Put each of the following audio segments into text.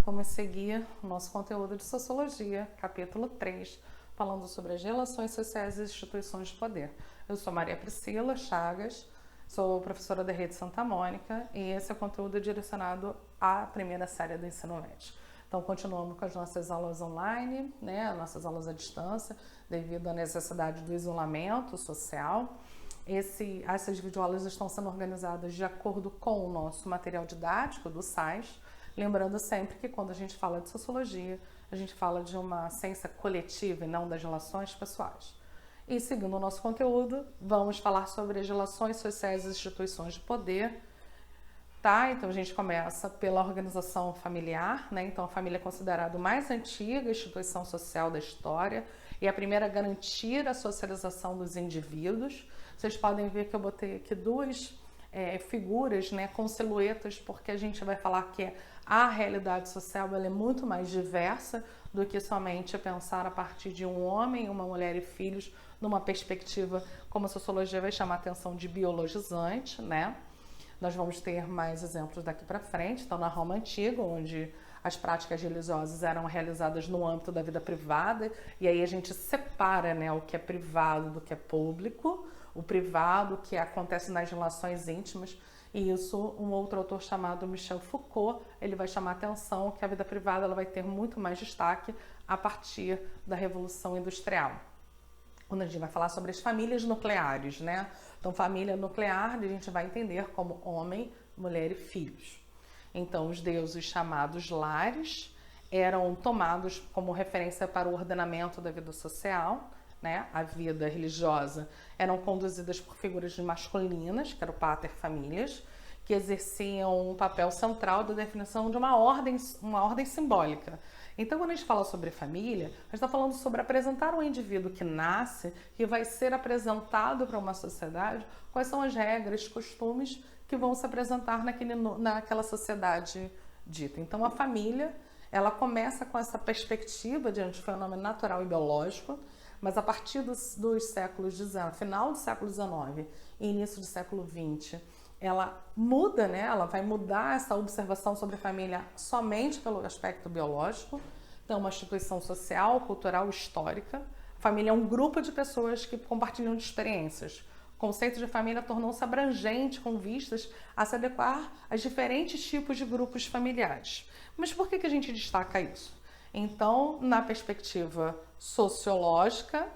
vamos seguir o nosso conteúdo de Sociologia, capítulo 3, falando sobre as relações sociais e instituições de poder. Eu sou Maria Priscila Chagas, sou professora da Rede Santa Mônica e esse é o conteúdo direcionado à primeira série do ensino médio. Então, continuamos com as nossas aulas online, nossas aulas à distância, devido à necessidade do isolamento social. Essas videoaulas estão sendo organizadas de acordo com o nosso material didático do SAIS, lembrando sempre que quando a gente fala de sociologia, a gente fala de uma ciência coletiva e não das relações pessoais. E seguindo o nosso conteúdo, vamos falar sobre as relações sociais e instituições de poder. Então a gente começa pela organização familiar, Então a família é considerada a mais antiga instituição social da história e a primeira a garantir a socialização dos indivíduos. Vocês podem ver que eu botei aqui duas figuras, com silhuetas, porque a gente vai falar que a realidade social ela é muito mais diversa do que somente pensar a partir de um homem, uma mulher e filhos, numa perspectiva, como a sociologia vai chamar a atenção, de biologizante, Nós vamos ter mais exemplos daqui para frente. Então, na Roma Antiga, onde as práticas religiosas eram realizadas no âmbito da vida privada, e aí a gente separa o que é privado do que é público, o privado que acontece nas relações íntimas, e isso um outro autor chamado Michel Foucault, ele vai chamar a atenção que a vida privada ela vai ter muito mais destaque a partir da Revolução Industrial. Quando a gente vai falar sobre as famílias nucleares, Então, família nuclear, a gente vai entender como homem, mulher e filhos. Então, os deuses chamados lares eram tomados como referência para o ordenamento da vida social, A vida religiosa eram conduzidas por figuras masculinas, que eram pater familias, que exerciam um papel central da definição de uma ordem simbólica. Então, quando a gente fala sobre família, a gente está falando sobre apresentar um indivíduo que nasce e vai ser apresentado para uma sociedade, quais são as regras, costumes que vão se apresentar naquela sociedade dita. Então, a família, ela começa com essa perspectiva de um fenômeno natural e biológico, mas a partir dos séculos XIX, final do século XIX e início do século XX, ela muda, Ela vai mudar essa observação sobre a família somente pelo aspecto biológico. Então, uma instituição social, cultural, histórica. A família é um grupo de pessoas que compartilham de experiências. O conceito de família tornou-se abrangente com vistas a se adequar a diferentes tipos de grupos familiares. Mas por que a gente destaca isso? Então, na perspectiva sociológica,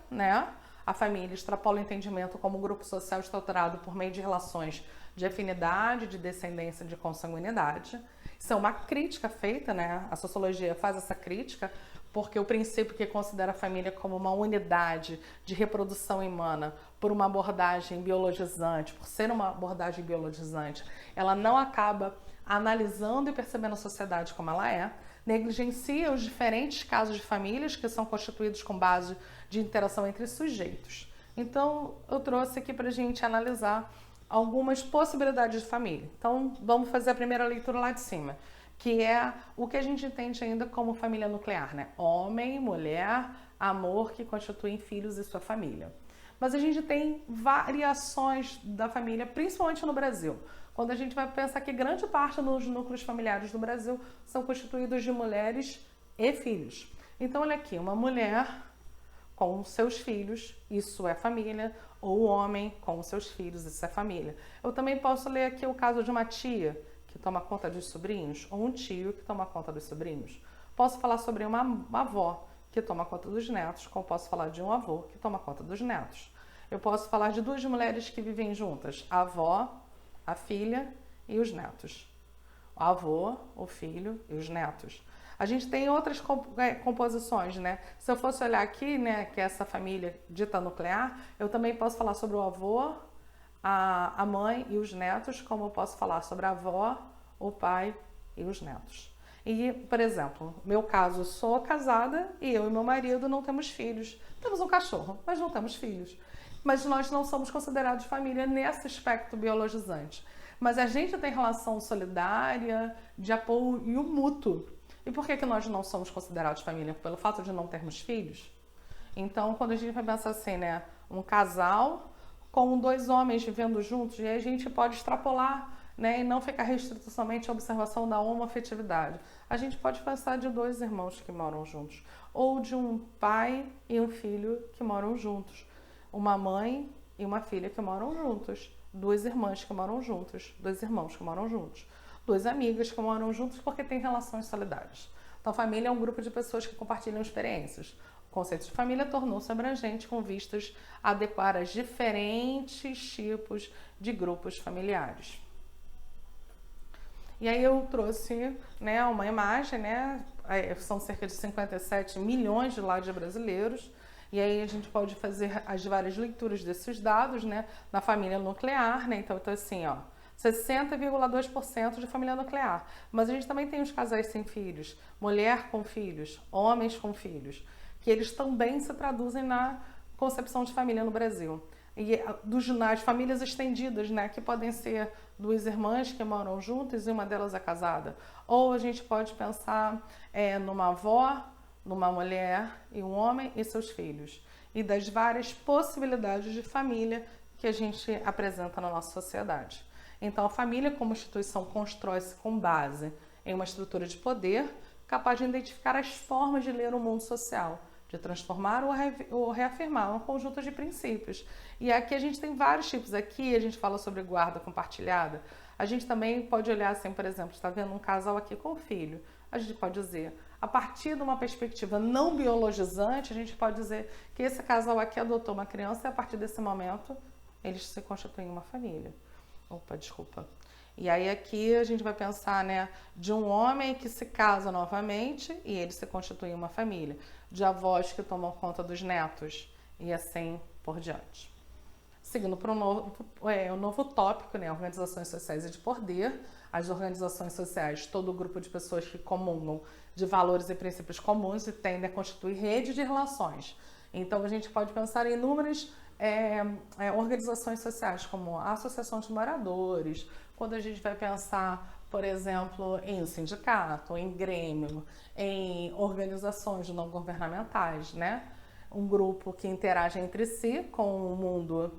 a família extrapola o entendimento como um grupo social estruturado por meio de relações de afinidade, de descendência, de consanguinidade. Isso é uma crítica feita, A sociologia faz essa crítica porque o princípio que considera a família como uma unidade de reprodução humana por uma abordagem biologizante, por ser uma abordagem biologizante, ela não acaba analisando e percebendo a sociedade como ela é, negligencia os diferentes casos de famílias que são constituídos com base de interação entre sujeitos. Então, eu trouxe aqui para a gente analisar algumas possibilidades de família. Então, vamos fazer a primeira leitura lá de cima, que é o que a gente entende ainda como família nuclear, Homem, mulher, amor que constituem filhos e sua família. Mas a gente tem variações da família, principalmente no Brasil. Quando a gente vai pensar que grande parte dos núcleos familiares do Brasil são constituídos de mulheres e filhos. Então, olha aqui, uma mulher com seus filhos, isso é família, ou o homem com seus filhos, isso é família. Eu também posso ler aqui o caso de uma tia que toma conta dos sobrinhos, ou um tio que toma conta dos sobrinhos. Posso falar sobre uma avó que toma conta dos netos, como posso falar de um avô que toma conta dos netos. Eu posso falar de duas mulheres que vivem juntas, a avó, a filha e os netos. O avô, o filho e os netos. A gente tem outras composições, Se eu fosse olhar aqui, que é essa família dita nuclear, eu também posso falar sobre o avô, a mãe e os netos, como eu posso falar sobre a avó, o pai e os netos. E, por exemplo, no meu caso, eu sou casada e eu e meu marido não temos filhos. Temos um cachorro, mas não temos filhos. Mas nós não somos considerados família nesse aspecto biologizante. Mas a gente tem relação solidária, de apoio mútuo. E por que nós não somos considerados família? Pelo fato de não termos filhos? Então, quando a gente vai pensar assim, um casal com dois homens vivendo juntos, e aí a gente pode extrapolar né, e não ficar restrito somente à observação da homoafetividade. A gente pode pensar de dois irmãos que moram juntos, ou de um pai e um filho que moram juntos, uma mãe e uma filha que moram juntos, duas irmãs que moram juntos, dois irmãos que moram juntos, duas amigas que moram juntos porque têm relações solidárias. Então, família é um grupo de pessoas que compartilham experiências. O conceito de família tornou-se abrangente com vistas a adequar a diferentes tipos de grupos familiares. E aí eu trouxe, né, uma imagem, né, são cerca de 57 milhões de lares brasileiros, e aí a gente pode fazer as várias leituras desses dados, né, na família nuclear, né, então assim, ó, 60,2% de família nuclear. Mas a gente também tem os casais sem filhos, mulher com filhos, homens com filhos, que eles também se traduzem na concepção de família no Brasil. E nas famílias estendidas, né, que podem ser duas irmãs que moram juntas e uma delas é casada. Ou a gente pode pensar numa avó, numa mulher e um homem e seus filhos. E das várias possibilidades de família que a gente apresenta na nossa sociedade. Então, a família como instituição constrói-se com base em uma estrutura de poder capaz de identificar as formas de ler o mundo social, de transformar ou reafirmar um conjunto de princípios. E aqui a gente tem vários tipos. Aqui a gente fala sobre guarda compartilhada. A gente também pode olhar assim, por exemplo, está vendo um casal aqui com filho. A gente pode dizer, a partir de uma perspectiva não biologizante, a gente pode dizer que esse casal aqui adotou uma criança e a partir desse momento eles se constituem uma família. Opa, desculpa. E aí aqui a gente vai pensar, né, de um homem que se casa novamente e ele se constitui uma família, de avós que tomam conta dos netos e assim por diante. Seguindo para o novo tópico, né, organizações sociais e de poder. As organizações sociais, todo grupo de pessoas que comungam de valores e princípios comuns e tendem a constituir rede de relações. Então a gente pode pensar em inúmeras organizações sociais, como a associação de moradores, quando a gente vai pensar, por exemplo, em sindicato, em grêmio, em organizações não governamentais, né? Um grupo que interage entre si com o mundo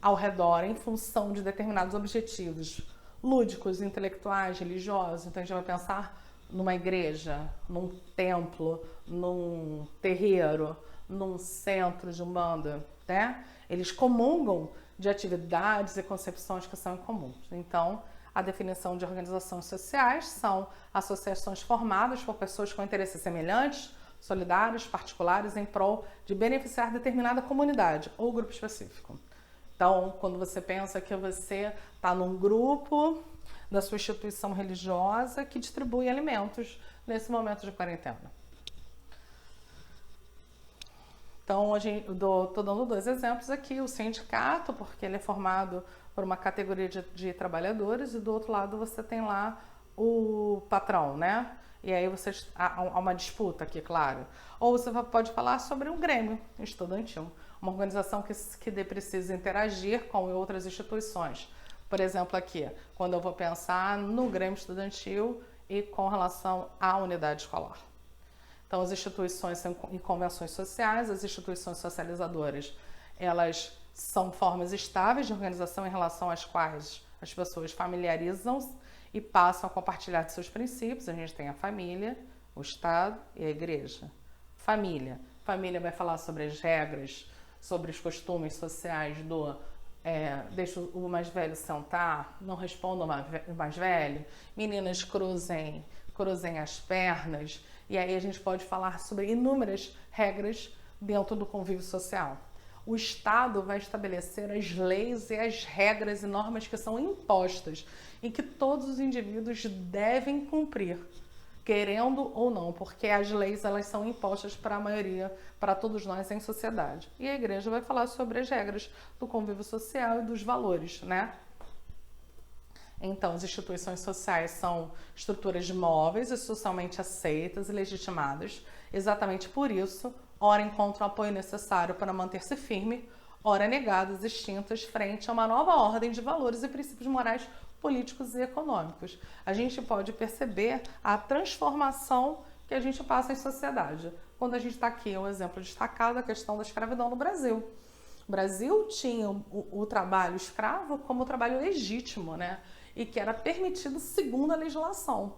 ao redor em função de determinados objetivos lúdicos, intelectuais, religiosos. Então a gente vai pensar numa igreja, num templo, num terreiro, num centro de umbanda, né? Eles comungam de atividades e concepções que são incomuns. Então, a definição de organizações sociais são associações formadas por pessoas com interesses semelhantes, solidários, particulares, em prol de beneficiar determinada comunidade ou grupo específico. Então, quando você pensa que você está num grupo da sua instituição religiosa que distribui alimentos nesse momento de quarentena. Então, estou dando dois exemplos aqui. O sindicato, porque ele é formado por uma categoria de trabalhadores, e do outro lado você tem lá o patrão, né? E aí há uma disputa aqui, claro. Ou você pode falar sobre um grêmio estudantil, uma organização que precisa interagir com outras instituições. Por exemplo, aqui, quando eu vou pensar no grêmio estudantil e com relação à unidade escolar. Então, as instituições e convenções sociais, as instituições socializadoras, elas são formas estáveis de organização em relação às quais as pessoas familiarizam e passam a compartilhar de seus princípios. A gente tem a família, o Estado e a igreja. Família. Família vai falar sobre as regras, sobre os costumes sociais deixa o mais velho sentar, não responda o mais velho, meninas cruzem as pernas. E aí a gente pode falar sobre inúmeras regras dentro do convívio social. O Estado vai estabelecer as leis e as regras e normas que são impostas e que todos os indivíduos devem cumprir, querendo ou não, porque as leis elas são impostas para a maioria, para todos nós em sociedade. E a igreja vai falar sobre as regras do convívio social e dos valores, né? Então, as instituições sociais são estruturas móveis e socialmente aceitas e legitimadas. Exatamente por isso, ora encontram o apoio necessário para manter-se firme, ora negadas, extintas, frente a uma nova ordem de valores e princípios morais, políticos e econômicos. A gente pode perceber a transformação que a gente passa em sociedade. Quando a gente está aqui, um exemplo destacado, a questão da escravidão no Brasil. O Brasil tinha o trabalho escravo como trabalho legítimo, né? e que era permitido segundo a legislação.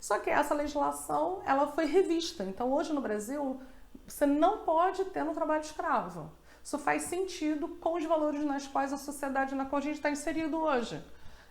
Só que essa legislação, ela foi revista. Então, hoje no Brasil, você não pode ter no trabalho escravo. Isso faz sentido com os valores nas quais a sociedade na qual a gente está inserido hoje.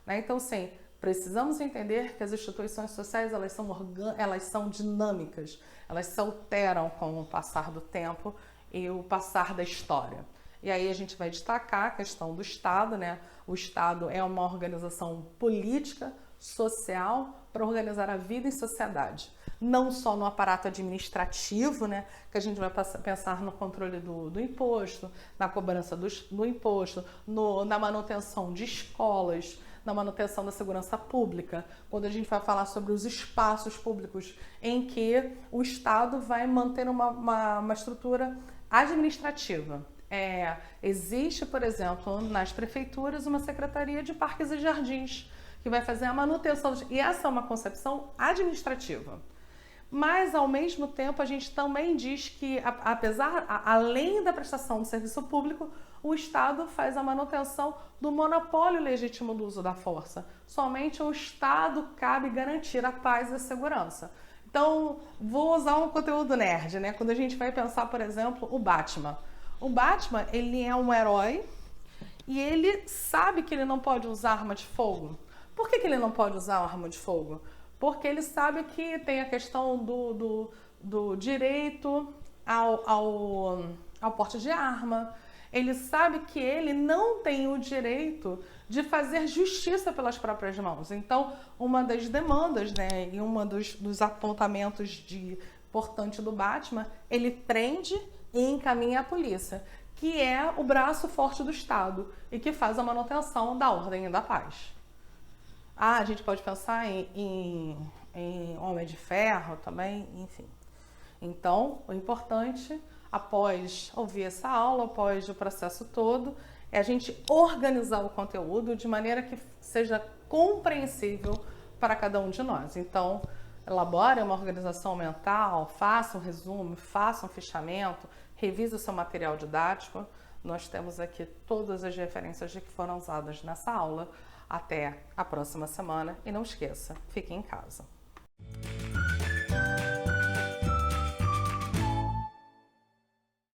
Né? Então, sim, precisamos entender que as instituições sociais elas são dinâmicas, elas se alteram com o passar do tempo e o passar da história. E aí a gente vai destacar a questão do Estado, né? O Estado é uma organização política, social, para organizar a vida em sociedade. Não só no aparato administrativo, né? Que a gente vai pensar no controle do imposto, na cobrança do imposto, na manutenção de escolas, na manutenção da segurança pública, quando a gente vai falar sobre os espaços públicos em que o Estado vai manter uma estrutura administrativa. Existe, por exemplo, nas prefeituras uma secretaria de parques e jardins que vai fazer a manutenção, e essa é uma concepção administrativa. Mas, ao mesmo tempo, a gente também diz que, além da prestação do serviço público, o Estado faz a manutenção do monopólio legítimo do uso da força. Somente ao Estado cabe garantir a paz e a segurança. Então, vou usar um conteúdo nerd, né? Quando a gente vai pensar, por exemplo, o Batman. O Batman, ele é um herói e ele sabe que ele não pode usar arma de fogo. Por que ele não pode usar arma de fogo? Porque ele sabe que tem a questão do direito ao porte de arma. Ele sabe que ele não tem o direito de fazer justiça pelas próprias mãos. Então, uma das demandas, né, e um dos apontamentos importante do Batman, ele prende e encaminha a polícia, que é o braço forte do Estado e que faz a manutenção da ordem e da paz. A gente pode pensar em Homem de Ferro também, enfim. Então, o importante, após ouvir essa aula, após o processo todo, é a gente organizar o conteúdo de maneira que seja compreensível para cada um de nós. Então, elabore uma organização mental, faça um resumo, faça um fichamento, revise o seu material didático. Nós temos aqui todas as referências que foram usadas nessa aula. Até a próxima semana e não esqueça, fique em casa.